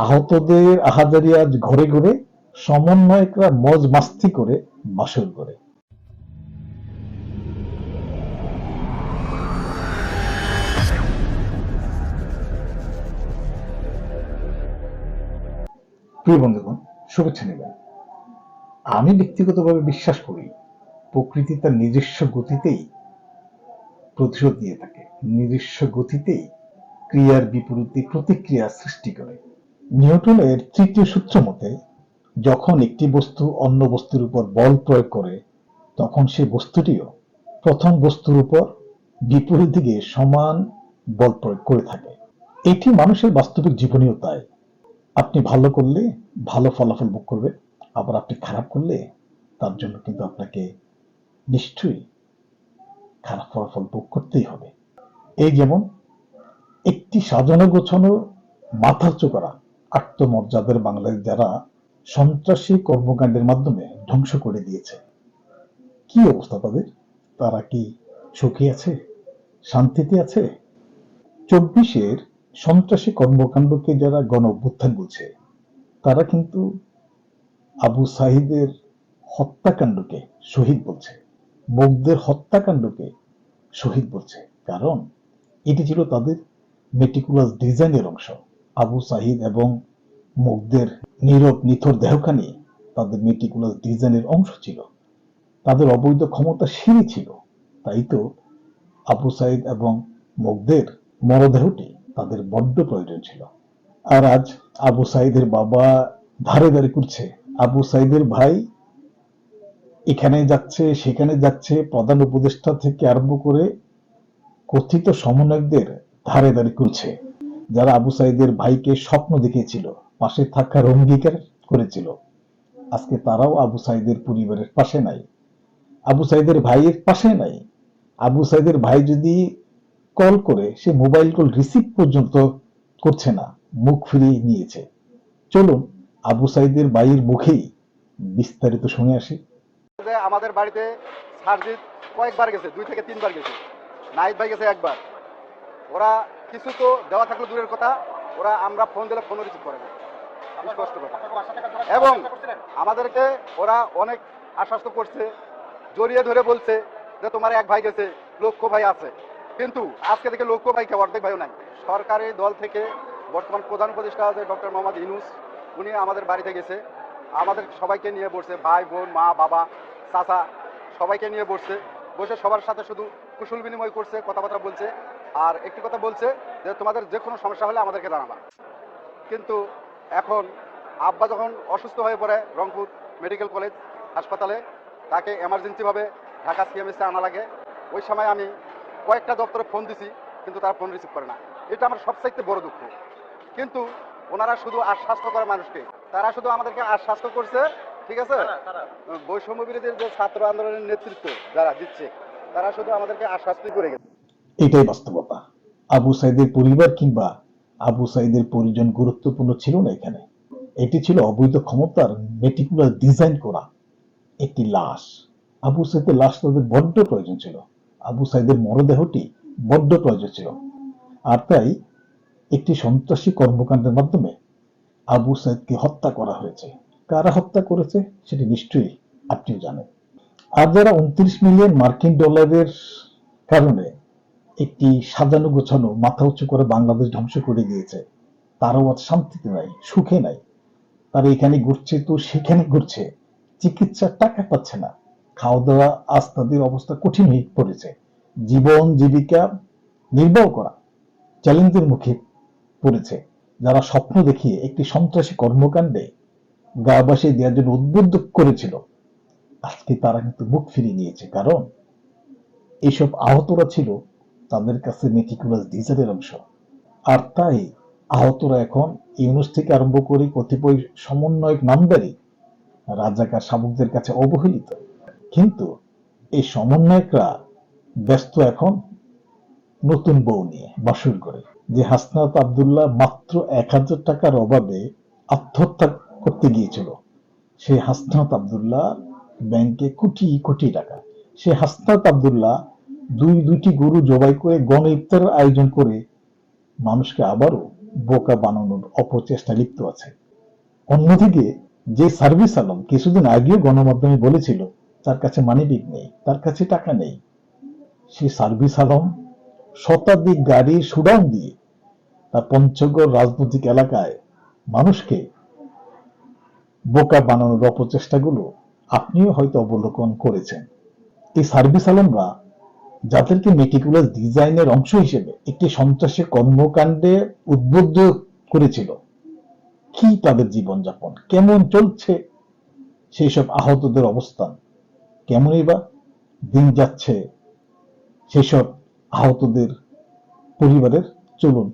আহতদের আহাজারি আজ ঘরে ঘরে, সমন্বয়করা মজ মাস্তি করে বাসর করে। প্রিয় বন্ধুগণ, শুভেচ্ছা নেবেন। আমি ব্যক্তিগতভাবে বিশ্বাস করি প্রকৃতি তার নিজস্ব গতিতেই প্রতিশোধ নিয়ে থাকে, নিজস্ব গতিতেই ক্রিয়ার বিপরীতে প্রতিক্রিয়া সৃষ্টি করে। নিউটনের তৃতীয় সূত্র মতে যখন একটি বস্তু অন্য বস্তুর উপর বল প্রয়োগ করে তখন সেই বস্তুটিও প্রথম বস্তুর উপর বিপরীত দিকে সমান বল প্রয়োগ করে থাকে। এটি মানুষের বাস্তবিক জীবনেও তাই। আপনি ভালো করলে ভালো ফলাফল ভোগ করবে, আবার আপনি খারাপ করলে তার জন্য কিন্তু আপনাকে নিশ্চয়ই খারাপ ফলাফল ভোগ করতেই হবে। এই যেমন একটি সাজানো গোছানো মাথা উঁচু করা আত্মমর্যাদার বাংলাদেশ যারা সন্ত্রাসী কর্মকাণ্ডের মাধ্যমে ধ্বংস করে দিয়েছে, কি অবস্থা তাদের? তারা কি সুখী আছে, শান্তিতে আছে? 24-এর সন্ত্রাসী কর্মকাণ্ডকে যারা গণ অভ্যুত্থান বলছে তারা কিন্তু আবু সাহিদের হত্যাকাণ্ডকে শহীদ বলছে, মুগ্ধের হত্যাকাণ্ডকে শহীদ বলছে, কারণ এটি ছিল তাদের মেটিকুলাস ডিজাইনের অংশ। আবু সাহিদ এবং মুগ্ধের নীরব নিথর দেহখানি তাদের মেটিকুলাস ডিজাইনের অংশ ছিল, তাদের অবৈধ ক্ষমতা সিঁড়ি ছিল। তাই তো আবু সাইদ এবং মুগ্ধের মরদেহটি তাদের বড্ড প্রয়োজন ছিল। আর আজ আবু সাইদের বাবা ধারে ধারে করছে, আবু সাইদের ভাই এখানে যাচ্ছে সেখানে যাচ্ছে, প্রধান উপদেষ্টা থেকে আরম্ভ করে কথিত সমন্বয়কদের ধারে ধারে করছে, যারা আবু সাইদের ভাইকে স্বপ্ন দেখিয়েছিল, পাশে থাকার অঙ্গীকার করেছিল, আজকে তারাও আবু সাইদের পরিবারের পাশে নাই, আবু সাইদের ভাইয়ের পাশে নাই। আবু সাইদের ভাই যদি কল করে সে মোবাইল কল রিসিভ পর্যন্ত করছে না, মুখ ফিরিয়ে নিয়েছে। চলুন আবু সাইদের ভাইয়ের মুখেই বিস্তারিত শুনে আসি। আমাদের বাড়িতে সার্জিৎ কয়েকবার গেছে, 2 থেকে 3 বার গেছে, নাইট ভাই গেছে একবার। ওরা কিছু তো দেওয়া থাকলে দূরের কথা, ওরা আমরা ফোন দিলে ফোনও রিসিভ করে না, কষ্ট করে। এবং আমাদেরকে ওরা অনেক আশ্বস্ত করছে, জড়িয়ে ধরে বলছে যে তোমার এক ভাই গেছে, লক্ষ্য ভাই আছে। কিন্তু আজকে থেকে লক্ষ্য ভাইকে অর্ধেক ভাইও নাই। সরকারি দল থেকে বর্তমান প্রধান উপদেষ্টা আছে ডক্টর মোহাম্মদ ইউনূস, উনি আমাদের বাড়িতে গেছে, আমাদের সবাইকে নিয়ে বসছে, ভাই বোন মা বাবা চাচা সবাইকে নিয়ে বসছে, বসে সবার সাথে শুধু কুশল বিনিময় করছে, কথাবার্তা বলছে। আর একটি কথা বলছে যে তোমাদের যে কোনো সমস্যা হলে আমাদেরকে জানাবা। কিন্তু এখন আব্বা যখন অসুস্থ হয়ে পড়ে রংপুর মেডিকেল কলেজ হাসপাতালে, তাকে এমার্জেন্সিভাবে ঢাকা সিএমএসে আনা লাগে, ওই সময় আমি কয়েকটা দপ্তরে ফোন দিছি, কিন্তু তারা ফোন রিসিভ করে না। এটা আমার সবচাইতে বড় দুঃখ। কিন্তু ওনারা শুধু আশ্বাস্ত করে মানুষকে, তারা শুধু আমাদেরকে আশ্বাস্ত করছে, ঠিক আছে, বৈষম্য বিরোধীর যে ছাত্র আন্দোলনের নেতৃত্ব যারা দিচ্ছে তারা শুধু আমাদেরকে আশ্বাস্তই করে গেছে। এটাই বাস্তবতা। আবু সাইদের পরিবার কিংবা আবু সাইদের পরিজন গুরুত্বপূর্ণ ছিল না এখানে। এটি ছিল অবৈধ ক্ষমতার মেটিকুলাস ডিজাইন করা একটি লাশ। আবু সাইদের লাশ তাদের বড্ড প্রয়োজন ছিল, আবু সাইদের মরদেহটি বড্ড প্রয়োজন ছিল। আর তাই একটি সন্ত্রাসী কর্মকাণ্ডের মাধ্যমে আবু সাইদকে হত্যা করা হয়েছে। কারা হত্যা করেছে সেটি নিশ্চয়ই আপনিও জানেন। আর যারা 29 মিলিয়ন মার্কিন ডলারের কারণে একটি সাজানো গোছানো মাথা উঁচু করে বাংলাদেশ ধ্বংস করে দিয়েছে, তারাও আজ শান্তিতে নাই, সুখে নাই। তারা এখানে ঘুরছে তো সেখানে ঘুরছে, চিকিৎসার টাকা পাচ্ছে না, খাওয়া দাওয়া আজ তাদের অবস্থা কঠিন হয়ে পড়েছে। জীবন জীবিকা নির্বাহ করা চ্যালেঞ্জের মুখে পড়েছে। যারা স্বপ্ন দেখিয়ে একটি সন্ত্রাসী কর্মকাণ্ডে গা ভাসিয়ে দেওয়ার জন্য উদ্বুদ্ধ করেছিল, আজকে তারা কিন্তু মুখ ফিরিয়ে নিয়েছে, কারণ এইসব আহতরা ছিল তাদের কাছে মেটিকুলাস ডিজাইনের অংশ। আর তাই আহতরা এখন ইউনূস থেকে আরম্ভ করে কতিপয় সমন্বয়ক নামদারি রাজাকার শাবকদের কাছে অবহেলিত। কিন্তু এই সমন্বয়করা ব্যস্ত এখন নতুন বউ নিয়ে বাসর করে। যে হাসনাত আব্দুল্লাহ মাত্র 1000 টাকার অভাবে আত্মহত্যা করতে গিয়েছিল, সেই হাসনাত আব্দুল্লাহ ব্যাংকে কোটি কোটি টাকা। সে হাসনাত আব্দুল্লাহ দুইটি গরু জবাই করে গণ ইফতারের আয়োজন করে মানুষকে আবারও বোকা বানানোর অপচেষ্টা লিপ্ত আছে। অন্যদিকে যে সার্ভিস আলম কিছুদিন আগেও গণমাধ্যমে বলেছিল তার কাছে মানিব্যাগ নেই, তার কাছে টাকা নেই, সেই সার্ভিস আলম শতাধিক গাড়ি সুড়ান দিয়ে তার পঞ্চগড় রাজনৈতিক এলাকায় মানুষকে বোকা বানানোর অপচেষ্টাগুলো আপনিও হয়তো অবলোকন করেছেন। এই সার্ভিস আলমরা যাদেরকে মেটিকুলাস ডিজাইনের অংশ হিসেবে একটি সন্ত্রাসী কর্মকাণ্ডে উদ্বুদ্ধ করেছিল, কি তাদের জীবনযাপন, কেমন চলছে সেই সব আহতদের অবস্থান, কেমনই বা দিন যাচ্ছে সেই সব আহতদের পরিবারের, চলুন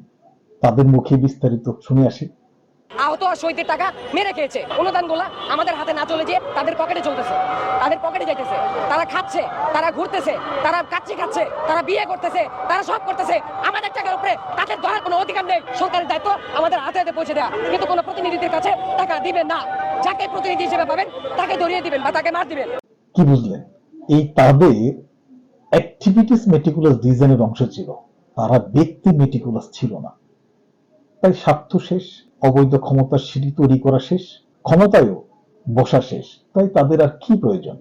তাদের মুখে বিস্তারিত শুনে আসি। আহত আর শহীদের টাকা মেরে খেয়েছে, অনুদানগুলো আমাদের হাতে না চলে যেয়ে তাদের পকেটে চলতেছে, তাদের পকেটে যাইতেছে, তারা খাচ্ছে, তারা ঘুরতেছে, তারা কাচ্চি খাচ্ছে, তারা বিয়ে করতেছে, তারা সব করতেছে। আমাদের টাকার উপরে তাদের ধরার কোনো অধিকার নেই। সরকারের দায়িত্ব আমাদের হাতে হাতে পৌঁছে দেওয়া, কিন্তু কোনো প্রতিনিধিদের কাছে টাকা দিবেন না। যাকে প্রতিনিধি হিসেবে পাবেন তাকে ধরিয়ে দিবেন বা তাকে মার দিবেন। কি বুঝলেন? এই তাদের অ্যাক্টিভিটিস মেটিকুলাস ডিজাইনের অংশ ছিল, তারা ব্যক্তি মেটিকুলাস ছিল না। তাই স্বার্থ শেষ, অবৈধ ক্ষমতার সিঁড়ি তৈরি করা শেষ, ক্ষমতায়ও বসা শেষ। তাই তাদের আর কি প্রয়োজন,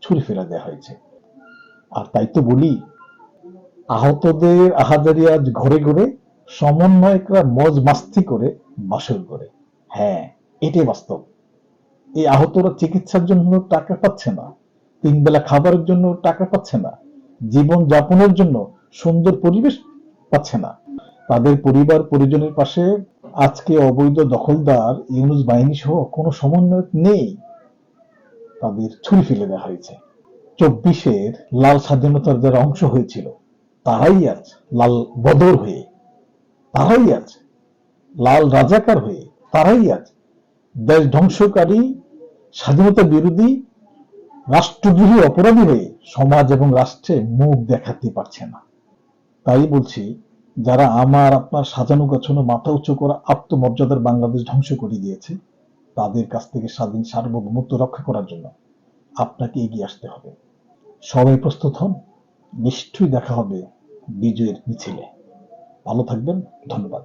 ছুরি ফেলা দেওয়া হয়েছে। আর তাই তো বলি, আহতদের আহাজারি আজ ঘরে ঘরে, সমন্বয়করা মজ মাস্তি করে বাসর করে। হ্যাঁ, এটাই বাস্তব। এই আহতরা চিকিৎসার জন্য টাকা পাচ্ছে না, তিন বেলা খাবারের জন্য টাকা পাচ্ছে না, জীবন যাপনের জন্য সুন্দর পরিবেশ পাচ্ছে না। তাদের পরিবার পরিজনের পাশে আজকে অবৈধ দখলদার ইউনুস বাহিনী সহ কোনো সমন্বয়ক নেই, তাদের ছুরি ফেলে দেওয়া হয়েছে। 24-এর লাল স্বাধীনতার যারা অংশ হয়েছিল তারাই আজ লাল বদর হয়ে, তারাই আজ লাল রাজাকার হয়ে, তারাই আজ দেশ ধ্বংসকারী, স্বাধীনতা বিরোধী, রাষ্ট্রদ্রোহী অপরাধী হয়ে সমাজ এবং রাষ্ট্রে মুখ দেখাতে পারছে না। তাই বলছি, যারা আমার আপনার সাজানো গাছানো মাথা উঁচু করা আত্মমর্যাদার বাংলাদেশ ধ্বংস করে দিয়েছে, তাদের কাছ থেকে স্বাধীন সার্বভৌমত্ব রক্ষা করার জন্য আপনাকে এগিয়ে আসতে হবে। সবাই প্রস্তুত হন, নিশ্চয়ই দেখা হবে বিজয়ের মিছিলে। ভালো থাকবেন, ধন্যবাদ।